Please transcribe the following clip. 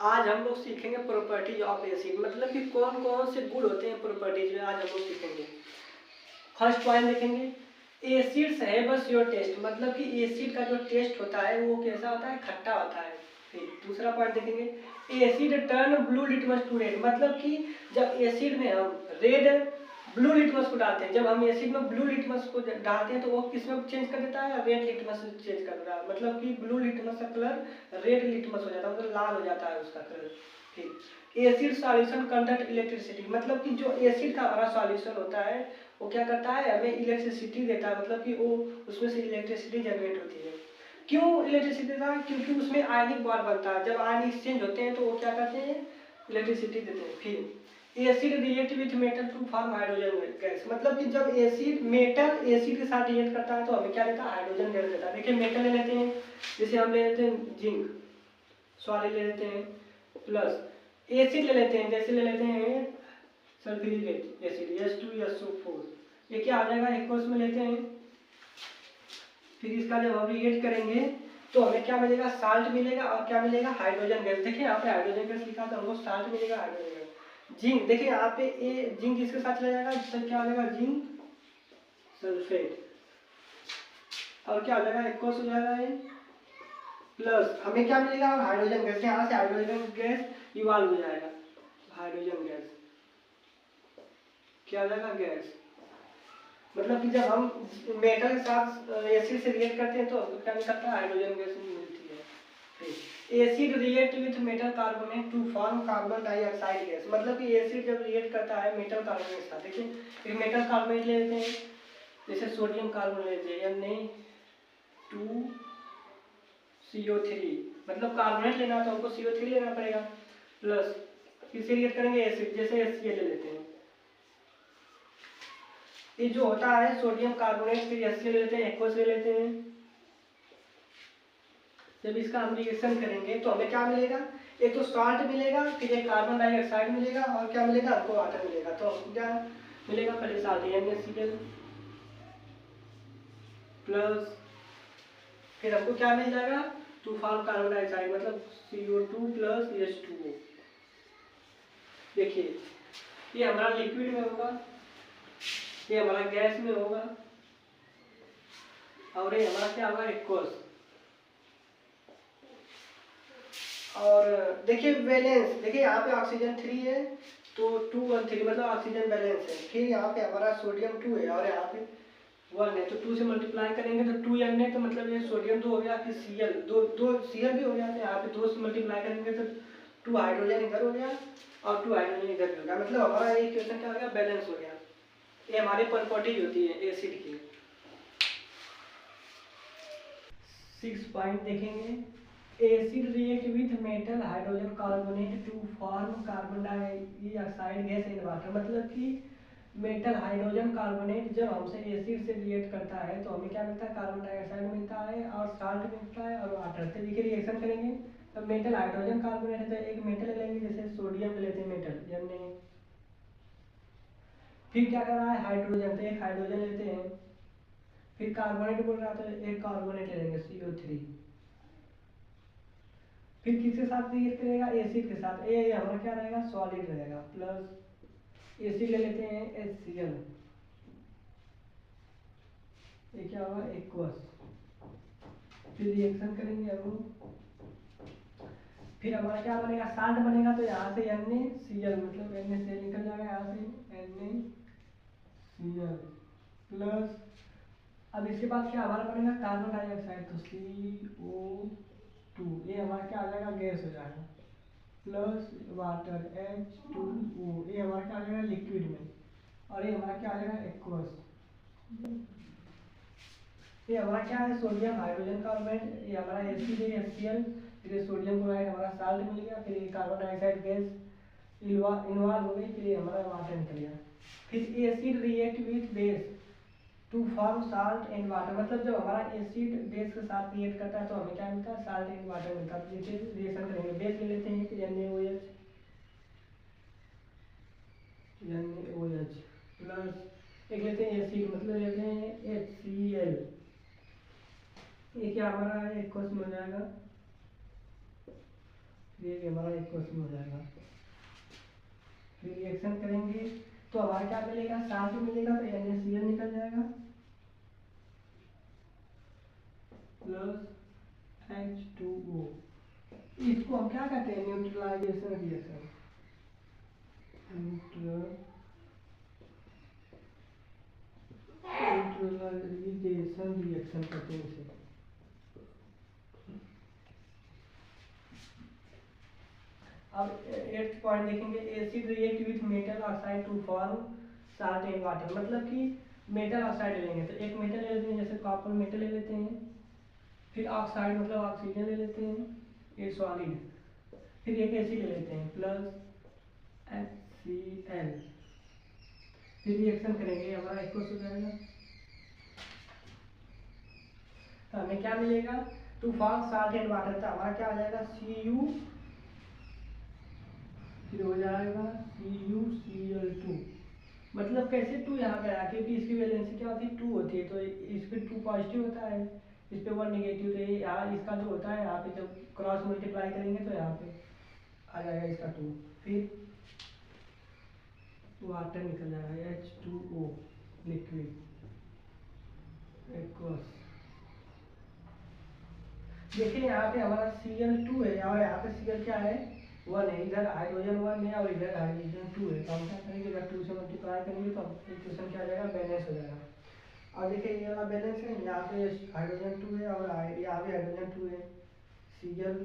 आज हम लोग सीखेंगे प्रॉपर्टीज ऑफ एसिड, मतलब कि कौन कौन से गुण होते हैं प्रॉपर्टीज में, आज हम लोग सीखेंगे। फर्स्ट पॉइंट देखेंगे, एसिड्स है बस योर टेस्ट, मतलब कि एसिड का जो टेस्ट होता है वो कैसा होता है, खट्टा होता है। फिर दूसरा पॉइंट देखेंगे, acid turn blue litmus to red, मतलब कि जब एसिड में हम रेड ब्लू लिटमस को डालते हैं, जब हम एसिड में ब्लू लिटमस को डालते हैं तो वो किस में चेंज कर देता है, रेड लिटमस चेंज कर देता है, मतलब कि ब्लू लिटमस का कलर रेड लिटमस हो जाता है, मतलब लाल हो जाता है उसका कलर। फिर एसिड सॉल्यूशन कंडक्ट इलेक्ट्रिसिटी, मतलब कि जो एसिड का हमारा सॉल्यूशन होता है वो क्या करता है, हमें इलेक्ट्रिसिटी देता है, मतलब कि वो उसमें से इलेक्ट्रिसिटी जनरेट होती है। क्यों इलेक्ट्रिसिटी देता है, क्योंकि उसमें आयनिक बॉन्ड बनता है, जब आयन एक्सचेंज होते हैं तो वो क्या करते हैं, इलेक्ट्रिसिटी देते हैं। फिर acid react with metal to form hydrogen gas, मतलब कि जब एसिड मेटल एसिड के साथ रिएक्ट करता है तो हमें क्या देता है, हाइड्रोजन गैस देता है। देखिए मेटल ले लेते हैं, जैसे हम ले लेते हैं जिंक, सॉरी ले लेते हैं, प्लस एसिड ले लेते हैं, जैसे ले लेते हैं सल्फ्यूरिक एसिड H2SO4, ये क्या आ जाएगा, एक्वस में लेते हैं। फिर इसका जब हम रिएक्ट करेंगे तो हमें क्या मिलेगा, साल्ट मिलेगा, और क्या मिलेगा, हाइड्रोजन गैस। देखिए यहाँ पे हाइड्रोजन गैस लिखा तो हमको साल्ट मिलेगा, हाइड्रोजन गैस। जिंक, देखिए यहाँ पे ए जिंक इसके साथ चला जाएगा तो क्या हो जाएगा, जिंक सल्फेट, और क्या हो जाएगा, एक्वस हो जाएगा ये, प्लस हमें क्या मिलेगा, हाइड्रोजन गैस। यहाँ से हाइड्रोजन गैस इवाल्व हो जाएगा, हाइड्रोजन गैस क्या हो जाएगा, गैस। मतलब कि जब हम मेटल के साथ एसिड से रिएक्ट करते हैं तो क्या निकलता है, हाइड्रोजन गैस मिलती है। Acid react with metal carbonate to form carbon dioxide gas, मतलब कि एसिड जब रिएक्ट करता है मेटल कार्बोनेट के साथ, देखिए एक मेटल कार्बोनेट ले लेते हैं, जैसे सोडियम कार्बोनेट लेते हैं Na2CO3, मतलब कार्बोनेट लेना तो हमको CO3 लेना पड़ेगा, प्लस किससे रिएक्ट करेंगे, एसिड, जैसे HCl ले लेते हैं। ये जो होता है सोडियम कार्बोनेट, फिर HCl ले लेते हैं, एक्वस ले लेते हैं। जब इसका हम रिएक्शन करेंगे तो हमें क्या मिलेगा, एक तो सॉल्ट मिलेगा, फिर एक कार्बन डाइऑक्साइड मिलेगा, और क्या मिलेगा, हमको वाटर मिलेगा। तो हमको क्या मिलेगा, पहले साल्ट NaCl प्लस, फिर हमको क्या मिल जाएगा, टू फॉर्म कार्बन डाइऑक्साइड, मतलब CO2 प्लस H2O। देखिए ये हमारा लिक्विड में होगा, ये हमारा गैस में होगा, और ये हमारा क्या होगा, एक्वस। और देखिए बैलेंस, देखिए यहाँ पे ऑक्सीजन 3 है तो 2 1 3, मतलब ऑक्सीजन बैलेंस है। फिर यहाँ पे हमारा सोडियम 2 है और यहाँ पे 1 है, तो 2 से मल्टीप्लाई करेंगे तो 2 n है, तो मतलब ये सोडियम 2 हो गया, फिर Cl 2 Cl भी हो गया, तो यहाँ पे 2 से मल्टीप्लाई करेंगे तो 2 हाइड्रोजन इधर हो गया और 2 हाइड्रोजन इधर हो गया, मतलब हमारा ये इक्वेशन क्या हो गया, बैलेंस हो गया। ये हमारी प्रॉपर्टीज होती है एसिड की। 6 पॉइंट देखेंगे, acid react with metal hydrogen carbonate to form carbon dioxide gas in water, मतलब कि मेटल हाइड्रोजन कार्बोनेट जब हमसे एसिड से रिएक्ट करता है तो हमें क्या मिलता है, कार्बन डाइऑक्साइड मिलता है और साल्ट मिलता है और वाटर। तो देखिए रिएक्शन करेंगे, तो मेटल हाइड्रोजन कार्बोनेट है तो एक मेटल लेंगे, जैसे सोडियम लेते हैं मेटल Na, फिर क्या कर रहा है, हाइड्रोजन, तो एक हाइड्रोजन लेते हैं, फिर कार्बोनेट बोल रहा है तो एक कार्बोनेट ले लेंगे CO3, फिर किसके साथ रिएक्ट करेगा, एसिड के साथ, ये हमारा क्या रहेगा, सॉलिड रहेगा, प्लस एसिड ले लेते हैं HCl, ये क्या होगा, एक्वस। फिर रिएक्शन करेंगे हम लोग, फिर हमारा क्या बनेगा, साल्ट बनेगा, तो यहाँ से NaCl, मतलब NaCl निकल जाएगा, यहाँ से NaCl प्लस, अब इसके बाद क्या हमारा बनेगा, कार्बन डाइऑक्साइड, तो CO2, ये हमारा क्या आ जाएगा, गैस हो जाएगा, प्लस वाटर H2O, ये हमारा क्या आ जाएगा, लिक्विड में, और ये हमारा क्या आ जाएगा, एक्वस। ये हमारा क्या है, सोडियम हाइड्रोजन कार्बोनेट, ये हमारा एसिड है HCl, फिर ये सोडियम क्लोराइड हमारा साल्ट मिल गया, फिर ये कार्बन डाइऑक्साइड गैस इन्वॉल्व हो गई, फिर ये हमारा वाटर निकल गया। फिर acid react with base to form salt and water, मतलब जब हमारा एसिड बेस के साथ रिएक्ट करता है तो हमें क्या मिलता है, साल्ट एंड वाटर मिलता है। जैसे रिएक्शन करेंगे, बेस ले लेते हैं NaOH प्लस एक लेते हैं एसिड, मतलब लेते हैं HCl, ये क्या हमारा एक्वस में हो जाएगा, ये भी हमारा इक्वेशन हो जाएगा। फिर रिएक्शन करेंगे तो हमारा क्या मिलेगा, साथ में मिलेगा तो NaCl निकल जाएगा प्लस H2O। इसको हम क्या कहते हैं, न्यूट्रलाइजेशन रिएक्शन, न्यूट्रलाइजेशन रिएक्शन कहते हैं इसे। अब 8th पॉइंट देखेंगे, acid react with metal oxide to form salt and water. मतलब कि मेटल ऑक्साइड लेंगे तो एक मेटल ले लेते हैं, जैसे कॉपर मेटल ले लेते हैं, फिर ऑक्साइड मतलब ऑक्सीजन ले लेते हैं, ये सॉलिड, फिर एक एसिड ले लेते हैं प्लस HCl, फिर रिएक्शन करेंगे हमारा एक्वस हो जाएगा। तो हमें क्या मिलेगा, to form salt and water, तो हमारा क्या हो जाएगा Cu, फिर हो जाएगा CuCl2। मतलब कैसे 2 यहाँ पे आया, क्योंकि इसकी वैलेंसी क्या होती है 2 होती है, तो इस पे 2 पॉजिटिव होता है, इस पे 1 नेगेटिव, तो ये यहाँ इसका जो होता है यहाँ पे जब क्रॉस मल्टीप्लाई करेंगे तो यहाँ पे आ जाएगा इसका 2, फिर वाटर निकल जाएगा H2O लिक्विड एक्वस। देखिए यहाँ पे हमारा Cl2 है और यहाँ पे Cl क्या है 1 है, इधर हाइड्रोजन 1 है और इधर हाइड्रोजन 2 है, तो हम क्या करेंगे, अगर 2 से मल्टीप्लाई करेंगे तो इक्वेशन क्या आ जाएगा, बैलेंस हो जाएगा। और देखिए ये वाला बैलेंस है, यहाँ पे हाइड्रोजन 2 है और यहाँ पे हाइड्रोजन 2 है, Cl